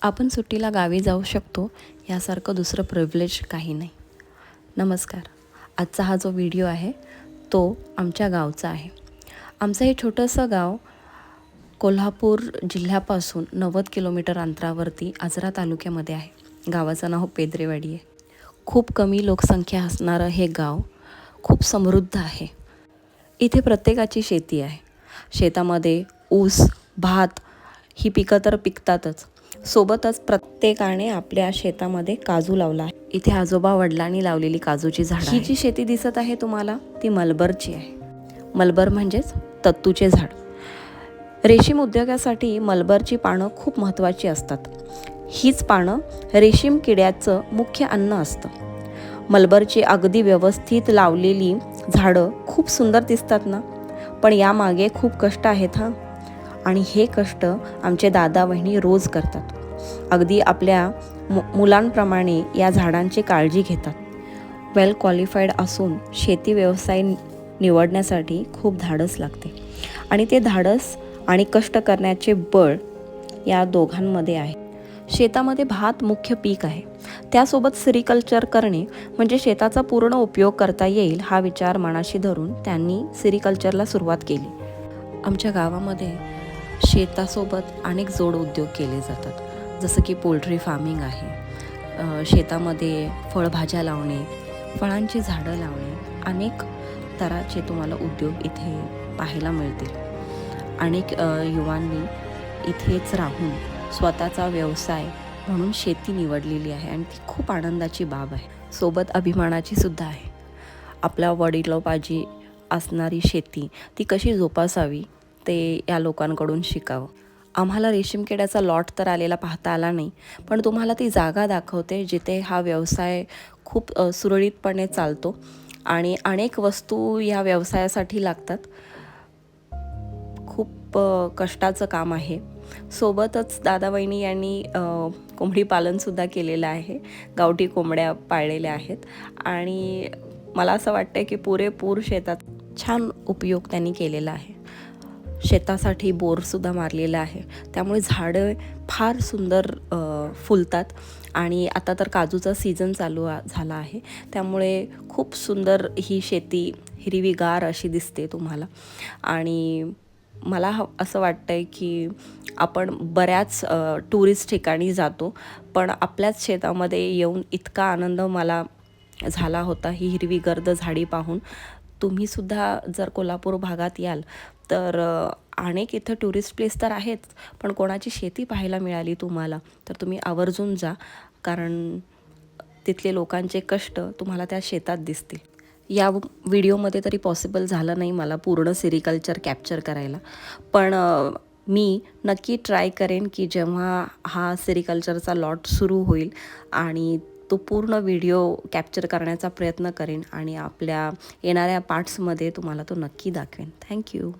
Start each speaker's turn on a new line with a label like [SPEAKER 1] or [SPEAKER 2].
[SPEAKER 1] आपण सुट्टीला गावी जाऊ शकतो यासारखं दुसरं प्रिव्हिलेज काही नाही. नमस्कार. आजचा हा जो व्हिडिओ आहे तो आमच्या गावचा आहे. आमचं हे छोटंसं गाव कोल्हापूर जिल्ह्यापासून 90 किलोमीटर अंतरावरती आजरा तालुक्यामध्ये आहे. गावाचं नाव पेद्रेवाडी आहे. खूप कमी लोकसंख्या असणारं हे गाव खूप समृद्ध आहे. इथे प्रत्येकाची शेती आहे. शेतामध्ये ऊस, भात ही पिकं तर पिकतातच. सोबतच प्रत्येकाने आपल्या शेतामध्ये काजू लावला आहे. इथे आजोबा वडिलांनी लावलेली काजूची झाडं. ही जी शेती दिसत आहे तुम्हाला ती मलबरची आहे. मलबर म्हणजेच तत्तूचे झाड. रेशीम उद्योगासाठी मलबरची पानं खूप महत्त्वाची असतात. हीच पानं रेशीम किड्याचं मुख्य अन्न असतं. मलबरची अगदी व्यवस्थित लावलेली झाडं खूप सुंदर दिसतात ना, पण यामागे खूप कष्ट आहेत हां. आणि हे कष्ट आमचे दादा वहिनी रोज करतात. अगदी आपल्या मुलांप्रमाणे या झाडांची काळजी घेतात. वेल क्वालिफाईड असून शेती व्यवसाय निवडण्यासाठी खूप धाडस लागते आणि ते धाडस आणि कष्ट करण्याचे बळ या दोघांमध्ये आहे. शेतामध्ये भात मुख्य पीक आहे. त्यासोबत सेरिकल्चर करणे म्हणजे शेताचा पूर्ण उपयोग करता येईल हा विचार मनाशी धरून त्यांनी सेरिकल्चरला सुरुवात केली. आमच्या गावामध्ये शेतासोबत अनेक जोड उद्योग केले जातात. जसं की पोल्ट्री फार्मिंग आहे. शेतामध्ये फळभाज्या लावणे, फळांची झाडं लावणे, अनेक तऱ्हाचे तुम्हाला उद्योग इथे पाहायला मिळतील. अनेक युवांनी इथेच राहून स्वतःचा व्यवसाय म्हणून शेती निवडलेली आहे आणि ती खूप आनंदाची बाब आहे. सोबत अभिमानाची सुद्धा आहे. आपल्या वडिलोपाजी असणारी शेती ती कशी जोपासावी ते या लोकांकडून शिकावं. आम्हाला रेशीमकिड्याचा लॉट तर आलेला पाहता आला नाही, पण तुम्हाला ती जागा दाखवते जिथे हा व्यवसाय खूप सुरळीतपणे चालतो आणि अनेक वस्तू या व्यवसायासाठी लागतात. खूप कष्टाचं काम आहे. सोबतच दादा वहिनी यांनी कोंबडी पालनसुद्धा केलेलं आहे. गावठी कोंबड्या पाळलेल्या आहेत आणि मला असं वाटतं की पुरेपूर शेतात छान उपयोग त्यांनी केलेला आहे. शेतासाठी बोरसुद्धा मारलेला आहे. त्यामुळे झाडं फार सुंदर फुलतात आणि आता तर काजूचा सीझन चालू झाला आहे. त्यामुळे खूप सुंदर ही शेती हिरवीगार अशी दिसते तुम्हाला. आणि मला असं वाटतं आहे की आपण बऱ्याच टुरिस्ट ठिकाणी जातो, पण आपल्याच शेतामध्ये येऊन इतका आनंद मला झाला होता ही हिरवीगर्द झाडी पाहून. तुम्हीसुद्धा जर कोल्हापूर भागात याल तर अनेक इथं टुरिस्ट प्लेस तर आहेच, पण कोणाची शेती पाहायला मिळाली तुम्हाला तर तुम्ही आवर्जून जा, कारण तिथले लोकांचे कष्ट तुम्हाला त्या शेतात दिसतील. या व्हिडिओमध्ये तरी पॉसिबल झालं नाही मला पूर्ण सेरिकल्चर कॅप्चर करायला, पण मी नक्की ट्राय करेन की जेव्हा हा सेरिकल्चरचा लॉट सुरू होईल आणि तो पूर्ण व्हिडिओ कॅप्चर करण्याचा प्रयत्न करेन आणि आपल्या येणाऱ्या पार्ट्समध्ये तुम्हाला तो नक्की दाखवेन. थँक्यू.